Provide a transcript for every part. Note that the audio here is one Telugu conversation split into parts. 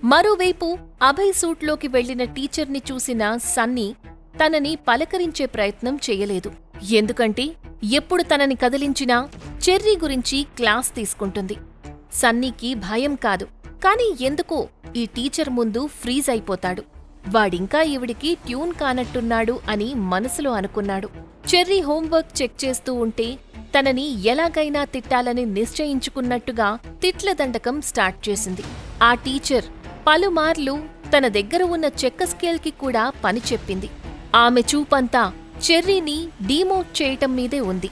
మరోవైపు అభయ్ సూట్లోకి వెళ్లిన టీచర్ని చూసిన సన్నీ తనని పలకరించే ప్రయత్నం చేయలేదు. ఎందుకంటే ఎప్పుడు తనని కదిలించినా చెర్రీ గురించి క్లాస్ తీసుకుంటుంది. సన్నీకి భయం కాదు, కాని ఎందుకో ఈ టీచర్ ముందు ఫ్రీజ్ అయిపోతాడు. వాడింకా ఈవిడికి ట్యూన్ కానట్టున్నాడు అని మనసులో అనుకున్నాడు. చెర్రీ హోంవర్క్ చెక్ చేస్తూ ఉంటే తనని ఎలాగైనా తిట్టాలని నిశ్చయించుకున్నట్టుగా తిట్ల దండకం స్టార్ట్ చేసింది. ఆ టీచర్ పలుమార్లు తన దగ్గర ఉన్న చెక్క స్కేల్కి కూడా పని చెప్పింది. ఆమె చూపంతా చెర్రీని డీమోట్ చేయటం మీదే ఉంది.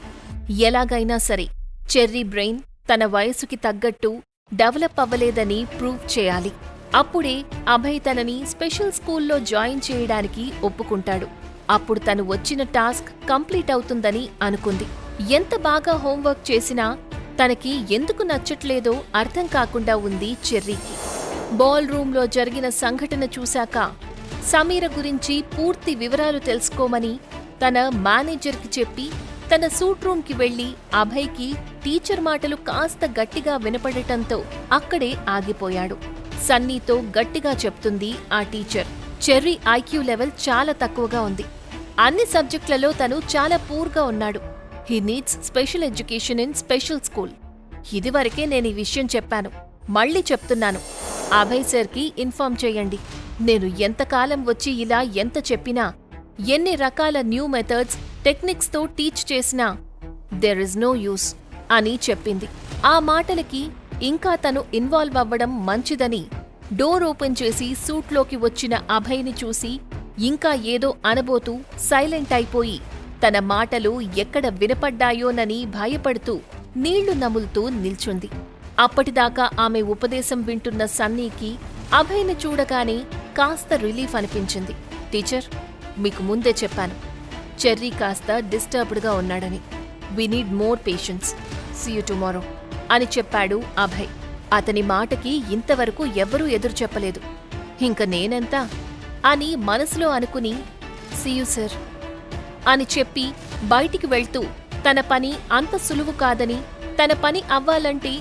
ఎలాగైనా సరే చెర్రీ బ్రెయిన్ తన వయసుకి తగ్గట్టు డెవలప్ అవ్వలేదని ప్రూవ్ చేయాలి. అప్పుడే అభయ్ తనని స్పెషల్ స్కూల్లో జాయిన్ చేయడానికి ఒప్పుకుంటాడు. అప్పుడు తను వచ్చిన టాస్క్ కంప్లీట్ అవుతుందని అనుకుంది. ఎంత బాగా హోంవర్క్ చేసినా తనకి ఎందుకు నచ్చట్లేదో అర్థం కాకుండా ఉంది చెర్రీకి. బాల్ రూంలో జరిగిన సంఘటన చూశాక సమీర గురించి పూర్తి వివరాలు తెలుసుకోమని తన మేనేజర్కి చెప్పి తన సూట్ రూంకి వెళ్లి అభయ్కి టీచర్ మాటలు కాస్త గట్టిగా వినపడటంతో అక్కడే ఆగిపోయాడు. సన్నీతో గట్టిగా చెప్తుంది ఆ టీచర్, చెర్రీ ఐక్యూ లెవెల్ చాలా తక్కువగా ఉంది. అన్ని సబ్జెక్టులలో తను చాలా పూర్గా ఉన్నాడు. He needs special education in special school. ఇదివరకే నేను ఈ విషయం చెప్పాను, మళ్ళీ చెప్తున్నాను. అభయ్ సార్కి ఇన్ఫార్మ్ చేయండి. నేను ఎంతకాలం వచ్చి ఇలా ఎంత చెప్పినా, ఎన్ని రకాల న్యూ మెథడ్స్ టెక్నిక్స్తో టీచ్ చేసినా దెర్ ఇస్ నో యూస్ అని చెప్పింది. ఆ మాటలకి ఇంకా తను ఇన్వాల్వ్ అవ్వడం మంచిదని డోర్ ఓపెన్ చేసి సూట్లోకి వచ్చిన అభయ్ని చూసి ఇంకా ఏదో అనబోతూ సైలెంట్ అయిపోయి తన మాటలు ఎక్కడ వినపడ్డాయోనని భయపడుతూ నీళ్లు నములుతూ నిల్చుంది. అప్పటిదాకా ఆమె ఉపదేశం వింటున్న సన్నీకి అభయ్ని చూడగానే కాస్త రిలీఫ్ అనిపించింది. టీచర్, మీకు ముందే చెప్పాను, చెర్రీ కాస్త డిస్టర్బ్డ్గా ఉన్నాడని. We need more patience. See you tomorrow అని చెప్పాడు అభయ్. అతని మాటకి ఇంతవరకు ఎవ్వరూ ఎదురు చెప్పలేదు. ఇంక నేనెంత అని మనసులో అనుకుని సీ యూ సర్ అని చెప్పి బయటికి వెళ్తూ తన పని అంత సులువు కాదని, తన పని అవ్వాలంటే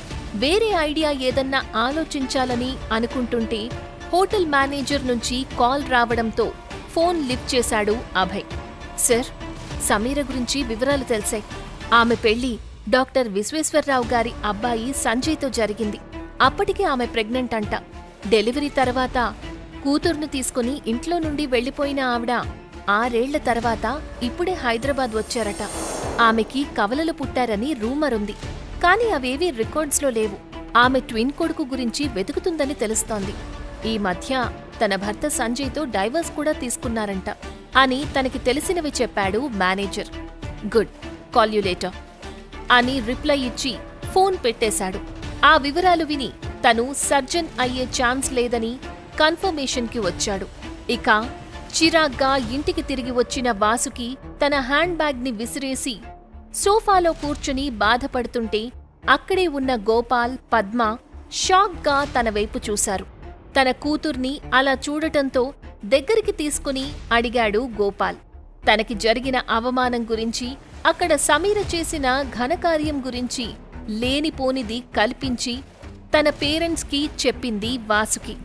వేరే ఐడియా ఏదన్నా ఆలోచించాలని అనుకుంటుంటే హోటల్ మేనేజర్ నుంచి కాల్ రావడంతో ఫోన్ లిఫ్ట్ చేశాడు అభయ్. సర్, సమీర గురించి వివరాలు తెలిసాయి. ఆమె పెళ్లి డాక్టర్ విశ్వేశ్వరరావు గారి అబ్బాయి సంజయ్తో జరిగింది. అప్పటికే ఆమె ప్రెగ్నెంట్ అంట. డెలివరీ తర్వాత కూతుర్ను తీసుకుని ఇంట్లో నుండి వెళ్లిపోయిన ఆవిడ 6 ఏళ్ల తర్వాత ఇప్పుడే హైదరాబాద్ వచ్చారట. ఆమెకి కవలలు పుట్టారని రూమర్ ఉంది, కానీ అవేవీ రికార్డ్స్లో లేవు. ఆమె ట్విన్ కొడుకు గురించి వెతుకుతుందని తెలుస్తోంది. ఈ మధ్య తన భర్త సంజయ్తో డైవర్స్ కూడా తీసుకున్నారంట అని తనకి తెలిసినవి చెప్పాడు manager. Good, call you later అని రిప్లై ఇచ్చి ఫోన్ పెట్టేశాడు. ఆ వివరాలు విని తను సర్జన్ అయ్యే ఛాన్స్ లేదని కన్ఫర్మేషన్కి వచ్చాడు. ఇక చిరాగ్గా ఇంటికి తిరిగి వచ్చిన వాసుకి తన హ్యాండ్ బ్యాగ్ని విసిరేసి సోఫాలో కూర్చుని బాధపడుతుంటే అక్కడే ఉన్న గోపాల్, పద్మ షాక్గా తన వైపు చూశారు. తన కూతుర్ని అలా చూడటంతో దగ్గరికి తీసుకుని అడిగాడు గోపాల్. తనకి జరిగిన అవమానం గురించి, అక్కడ సమీర చేసిన ఘనకార్యం గురించి లేనిపోనిది కల్పించి తన పేరెంట్స్కి చెప్పింది వాసుకి.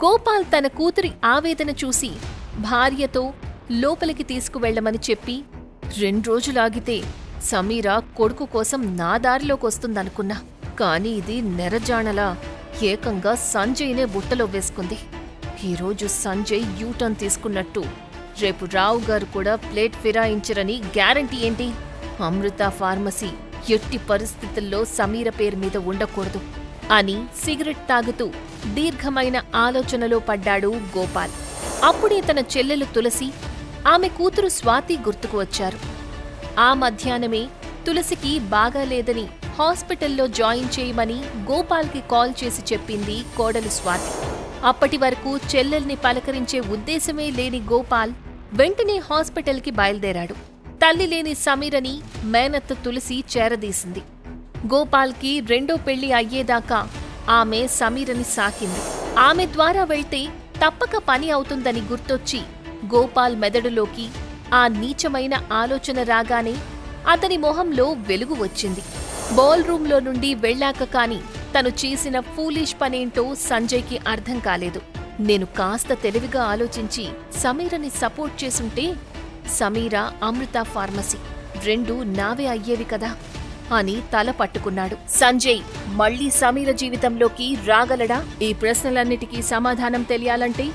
గోపాల్ తన కూతురి ఆవేదన చూసి భార్యతో లోపలికి తీసుకువెళ్లమని చెప్పి 2 రోజులాగితే సమీర కొడుకు కోసం నా దారిలోకొస్తుందనుకున్నా, కాని ఇది నెరజాణలా ఏకంగా సంజయ్నే బుట్టలో వేసుకుంది. ఈరోజు సంజయ్ యూటర్న్ తీసుకున్నట్టు రేపు రావు గారు కూడా ప్లేట్ ఫిరాయించరని గ్యారంటీ ఏంటి? అమృత ఫార్మసీ ఎట్టి పరిస్థితుల్లో సమీర పేరు మీద ఉండకూడదు అని సిగరెట్ తాగుతూ దీర్ఘమైన ఆలోచనలో పడ్డాడు గోపాల్. అప్పుడే తన చెల్లెలు తులసి, ఆమె కూతురు స్వాతి గుర్తుకు వచ్చారు. ఆ మధ్యాహ్నమే తులసికి బాగాలేదని హాస్పిటల్లో జాయిన్ చేయమని గోపాల్కి కాల్ చేసి చెప్పింది కోడలు స్వాతి. అప్పటి వరకు చెల్లెల్ని పలకరించే ఉద్దేశమే లేని గోపాల్ వెంటనే హాస్పిటల్కి బయలుదేరాడు. తల్లి లేని సమీరని మేనత్త తులసి చేరదీసింది. గోపాల్కి 2వ పెళ్లి అయ్యేదాకా ఆమె సమీరని సాకింది. ఆమె ద్వారా వెళ్తే తప్పక పని అవుతుందని గుర్తొచ్చి గోపాల్ మెదడులోకి ఆ నీచమైన ఆలోచన రాగానే అతని మొహంలో వెలుగు వచ్చింది. బాల్ రూంలో నుండి వెళ్లాక కాని తను చేసిన ఫూలిష్ పనేంటో సంజయ్కి అర్థం కాలేదు. నేను కాస్త తెలివిగా ఆలోచించి సమీరని సపోర్ట్ చేసుంటే సమీర, అమృత ఫార్మసీ రెండూ నావే అయ్యేవి కదా అని తల పట్టుకున్నాడు. సంజయ్ మళ్లీ సమీర జీవితంలోకి రాగలడా? ఈ ప్రశ్నలన్నిటికీ సమాధానం తెలియాలంటే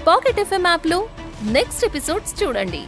పాకెట్ FM యాప్లో నెక్స్ట్ ఎపిసోడ్స్ చూడండి.